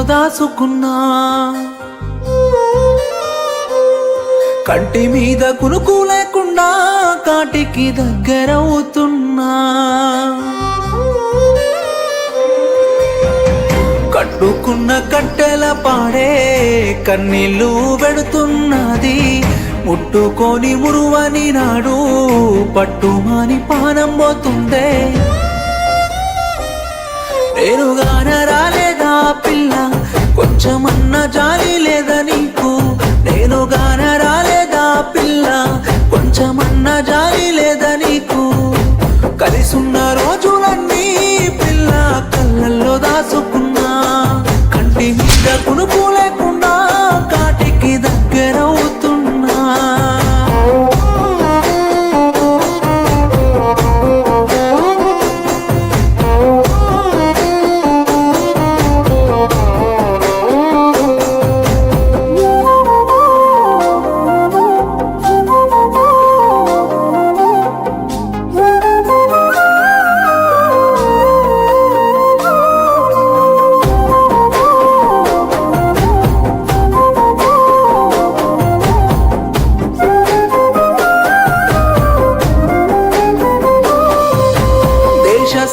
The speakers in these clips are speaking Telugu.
దాసుకున్నా, కంటి మీద కునుకు లేకుండా కాటికి దగ్గరవుతున్నా, కట్టుకున్న కట్టెల పాడే కన్నీళ్ళు పెడుతున్నది, ముట్టుకొని మురువని నాడు పట్టుమాని పానం పోతుందే. నేనుగాన రాలేదా పిల్ల, కొంచెమన్న జాలి లేదా నీకు? నేనుగాన రాలేదా పిల్ల, కొంచెమన్న జాలి లేదా నీకు? కలిసున్న రోజులన్నీ పిల్ల కళ్ళల్లో దాసుకున్నా, కంటి మీద కునుకు లేకుండా కాటికి దగ్గరవుతున్నా.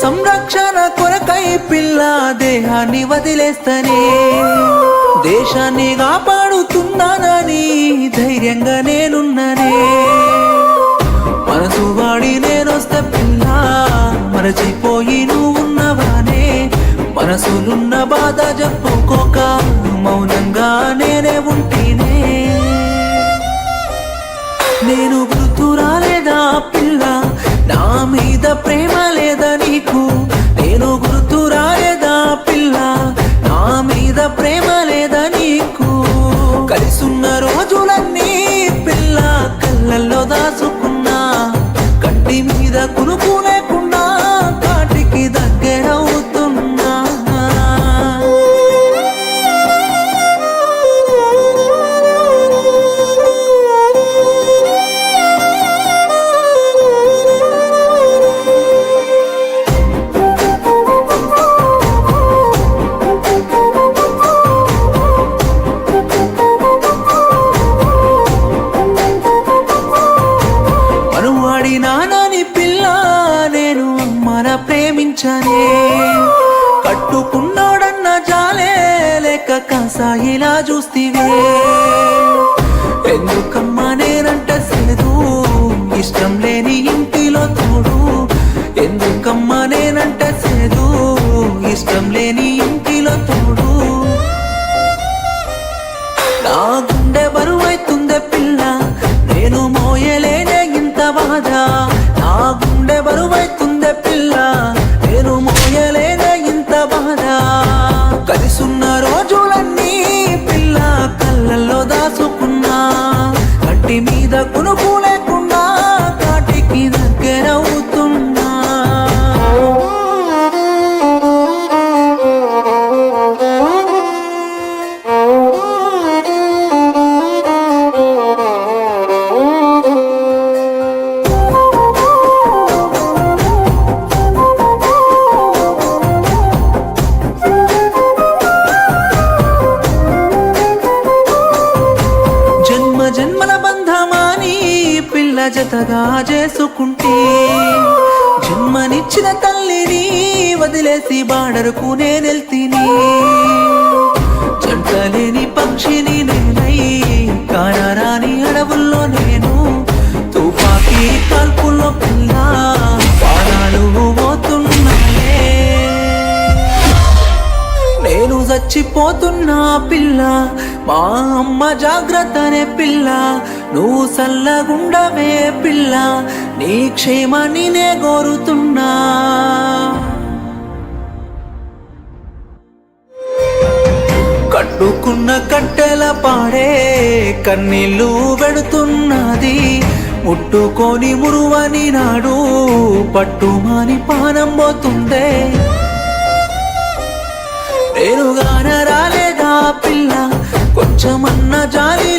సంరక్షణ కొరకై పిల్ల దేహాన్ని వదిలేస్తనే, దేశాన్ని కాపాడుతున్నానని ధైర్యంగా నేనున్ననే. మనసు వాడి నేనొస్తే పిల్ల మరచిపోయి నువ్వున్నవానే, మనసులున్న బాధ చెప్పుకోక మౌనంగా నేనే ఉంటేనే. నేను గుర్తు రాలేదా పిల్ల, నా మీద ప్రేమ లేదా నీకు? నేను గుర్తు రాలేదా పిల్ల, నా మీద ప్రేమ లేదా నీకు? కలిసున్న రోజులన్నీ పిల్ల కళ్ళల్లో దాసుకున్నా, కంటి మీద కునుకు లేకుండా కాటికి దగ్గరవుతున్నా. నానని పిల్ల నేను అమ్మన ప్రేమించనే, కట్టుకున్నాడన్న జాలే లేక కాసాయిలా చూస్తివే. ఎందుకమ్మా నేనంట సేదు, ఇష్టం లేని ఇంటిలో తోడు? ఎందుకమ్మా నేనంట సేదు, ఇష్టం లేని ఇంటిలో తోడు? నా గుండె బరువైతుందే పిల్ల, నేను మోయలేనే ఇంత బాధ. నా గుండె బరువైతుందే పిల్ల, నేను మోయలేనే ఇంత బాధ. కలిసున్న రోజులన్నీ పిల్ల కళ్ళల్లో దాసుకున్నా, కంటి మీద కునుకు లేకుండా కాటికి దగ్గరవుతున్నా. జన్మల బంధమాని పిల్ల జతగా చేసుకుంటే, జన్మనిచ్చిన తల్లిని వదిలేసి బార్డర్కు నేనెళ్తిని. జంటలేని పక్షిని నేనై కానరాని అడవుల్లో నేను, తుపాకీ కాల్పుల్లో పిల్ల ప్రాణాలు పోతున్నాయే. నేను చచ్చిపోతున్నా పిల్ల, మా అమ్మ జాగ్రత్తనే పిల్ల. నువ్వు సల్లగుండవే పిల్ల, నీ క్షేమాన్ని నే కోరుతున్నా. కట్టుకున్న కట్టెల పాడే కన్నీళ్ళు పెడుతున్నది, ముట్టుకొని మురువని నాడు పట్టుమాని పానం పోతుందే. నేనుగాన రాలేదా పిల్ల, కొంచెమన్న జాలి